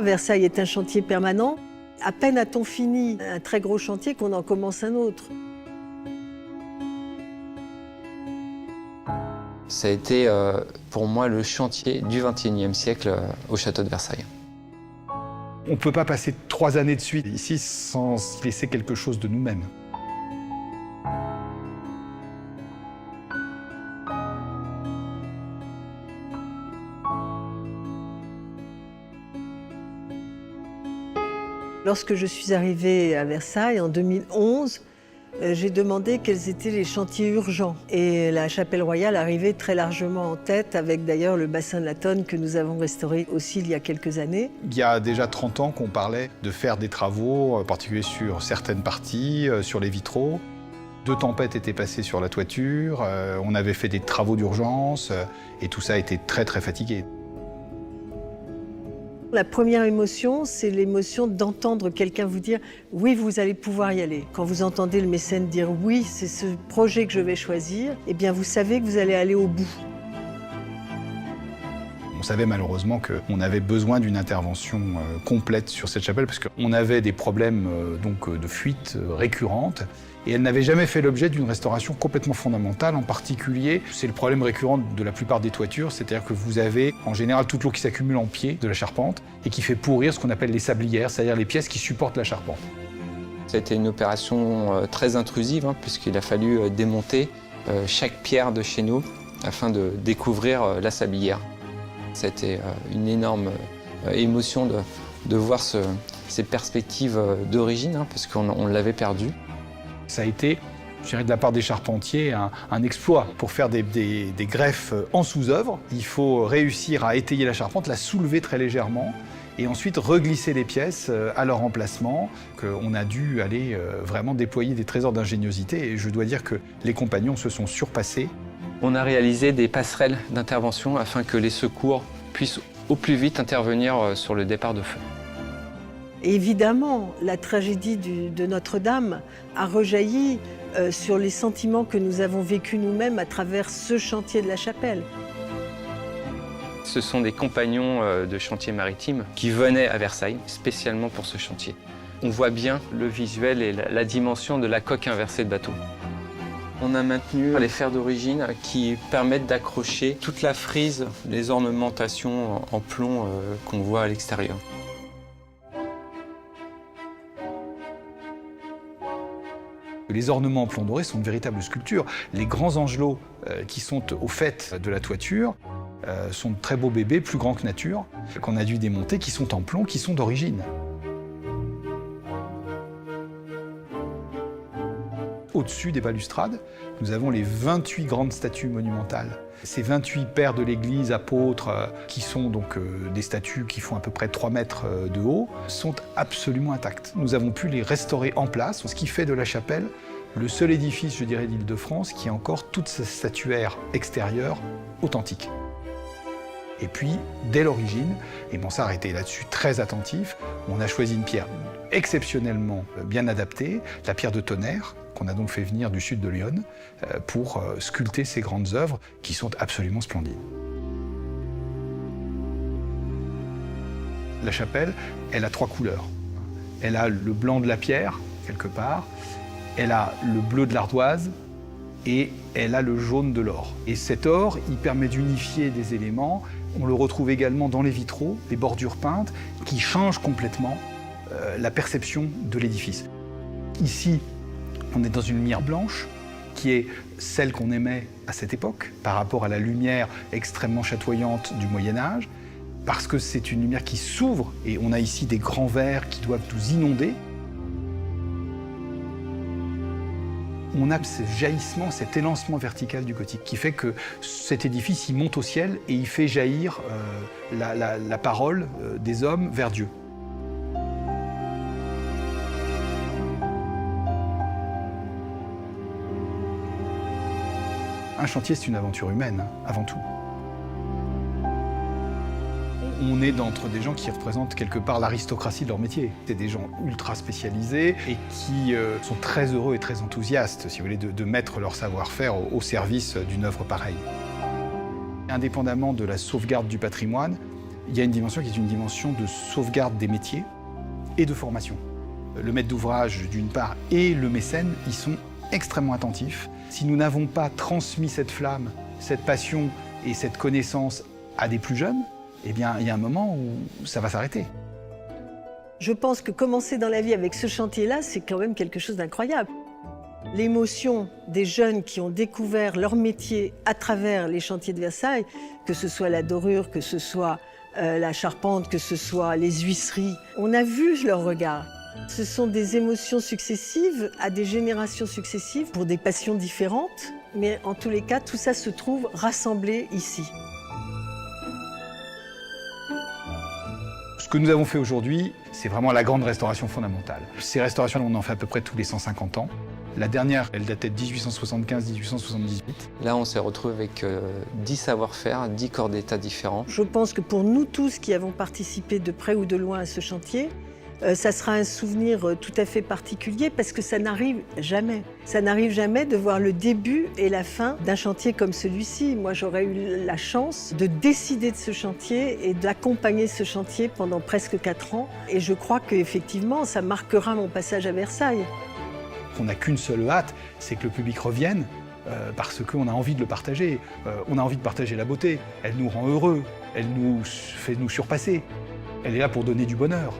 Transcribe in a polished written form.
Versailles est un chantier permanent. À peine a-t-on fini un très gros chantier qu'on en commence un autre. Ça a été pour moi le chantier du XXIe siècle au château de Versailles. On ne peut pas passer 3 années de suite ici sans laisser quelque chose de nous-mêmes. Lorsque je suis arrivée à Versailles en 2011, j'ai demandé quels étaient les chantiers urgents. Et la Chapelle Royale arrivait très largement en tête, avec d'ailleurs le bassin de la Tonne que nous avons restauré aussi il y a quelques années. Il y a déjà 30 ans qu'on parlait de faire des travaux, en particulier sur certaines parties, sur les vitraux. 2 tempêtes étaient passées sur la toiture, on avait fait des travaux d'urgence, et tout ça était très très fatigué. La première émotion, c'est l'émotion d'entendre quelqu'un vous dire « oui, vous allez pouvoir y aller ». Quand vous entendez le mécène dire « oui, c'est ce projet que je vais choisir », eh bien vous savez que vous allez aller au bout. On savait malheureusement qu'on avait besoin d'une intervention complète sur cette chapelle parce qu'on avait des problèmes de fuite récurrentes et elle n'avait jamais fait l'objet d'une restauration complètement fondamentale. En particulier, c'est le problème récurrent de la plupart des toitures, c'est-à-dire que vous avez en général toute l'eau qui s'accumule en pied de la charpente et qui fait pourrir ce qu'on appelle les sablières, c'est-à-dire les pièces qui supportent la charpente. Ça a été une opération très intrusive puisqu'il a fallu démonter chaque pierre de chez nous afin de découvrir la sablière. C'était une énorme émotion de voir ces perspectives d'origine, parce qu'on l'avait perdu. Ça a été, je dirais, de la part des charpentiers, un exploit. Pour faire des greffes en sous-œuvre, il faut réussir à étayer la charpente, la soulever très légèrement, et ensuite reglisser les pièces à leur emplacement, qu'on a dû aller vraiment déployer des trésors d'ingéniosité, et je dois dire que les compagnons se sont surpassés. On a réalisé des passerelles d'intervention afin que les secours puissent au plus vite intervenir sur le départ de feu. Évidemment, la tragédie de Notre-Dame a rejailli sur les sentiments que nous avons vécus nous-mêmes à travers ce chantier de la chapelle. Ce sont des compagnons de chantier maritime qui venaient à Versailles spécialement pour ce chantier. On voit bien le visuel et la dimension de la coque inversée de bateau. On a maintenu les fers d'origine qui permettent d'accrocher toute la frise, les ornementations en plomb qu'on voit à l'extérieur. Les ornements en plomb doré sont de véritables sculptures. Les grands angelots qui sont au faîte de la toiture sont de très beaux bébés, plus grands que nature, qu'on a dû démonter, qui sont en plomb, qui sont d'origine. Au-dessus des balustrades, nous avons les 28 grandes statues monumentales. Ces 28 pères de l'Église, apôtres, qui sont donc des statues qui font à peu près 3 mètres de haut, sont absolument intactes. Nous avons pu les restaurer en place, ce qui fait de la chapelle le seul édifice, je dirais, d'Île-de-France qui a encore toute sa statuaire extérieure authentique. Et puis, dès l'origine, et Mansart a été là-dessus très attentif, on a choisi une pierre exceptionnellement bien adaptée, la pierre de tonnerre, qu'on a donc fait venir du sud de Lyon, pour sculpter ces grandes œuvres qui sont absolument splendides. La chapelle, elle a 3 couleurs. Elle a le blanc de la pierre, quelque part, elle a le bleu de l'ardoise, et elle a le jaune de l'or. Et cet or, il permet d'unifier des éléments. On le retrouve également dans les vitraux, les bordures peintes, qui changent complètement la perception de l'édifice. Ici, on est dans une lumière blanche, qui est celle qu'on aimait à cette époque, par rapport à la lumière extrêmement chatoyante du Moyen-Âge, parce que c'est une lumière qui s'ouvre, et on a ici des grands verres qui doivent nous inonder. On a ce jaillissement, cet élancement vertical du gothique qui fait que cet édifice, il monte au ciel et il fait jaillir la parole des hommes vers Dieu. Un chantier, c'est une aventure humaine, avant tout. On est entre des gens qui représentent quelque part l'aristocratie de leur métier. C'est des gens ultra spécialisés et qui sont très heureux et très enthousiastes, si vous voulez, de mettre leur savoir-faire au service d'une œuvre pareille. Indépendamment de la sauvegarde du patrimoine, il y a une dimension qui est une dimension de sauvegarde des métiers et de formation. Le maître d'ouvrage, d'une part, et le mécène, ils sont extrêmement attentifs. Si nous n'avons pas transmis cette flamme, cette passion et cette connaissance à des plus jeunes, eh bien, il y a un moment où ça va s'arrêter. Je pense que commencer dans la vie avec ce chantier-là, c'est quand même quelque chose d'incroyable. L'émotion des jeunes qui ont découvert leur métier à travers les chantiers de Versailles, que ce soit la dorure, que ce soit la charpente, que ce soit les huisseries, on a vu leur regard. Ce sont des émotions successives à des générations successives pour des passions différentes, mais en tous les cas, tout ça se trouve rassemblé ici. Ce que nous avons fait aujourd'hui, c'est vraiment la grande restauration fondamentale. Ces restaurations, on en fait à peu près tous les 150 ans. La dernière, elle datait de 1875-1878. Là, on s'est retrouvé avec 10 savoir-faire, 10 corps d'état différents. Je pense que pour nous tous qui avons participé de près ou de loin à ce chantier, ça sera un souvenir tout à fait particulier parce que ça n'arrive jamais. Ça n'arrive jamais de voir le début et la fin d'un chantier comme celui-ci. Moi, j'aurais eu la chance de décider de ce chantier et d'accompagner ce chantier pendant presque 4 ans. Et je crois qu'effectivement, ça marquera mon passage à Versailles. On n'a qu'une seule hâte, c'est que le public revienne parce qu'on a envie de le partager. On a envie de partager la beauté. Elle nous rend heureux, elle nous fait nous surpasser. Elle est là pour donner du bonheur.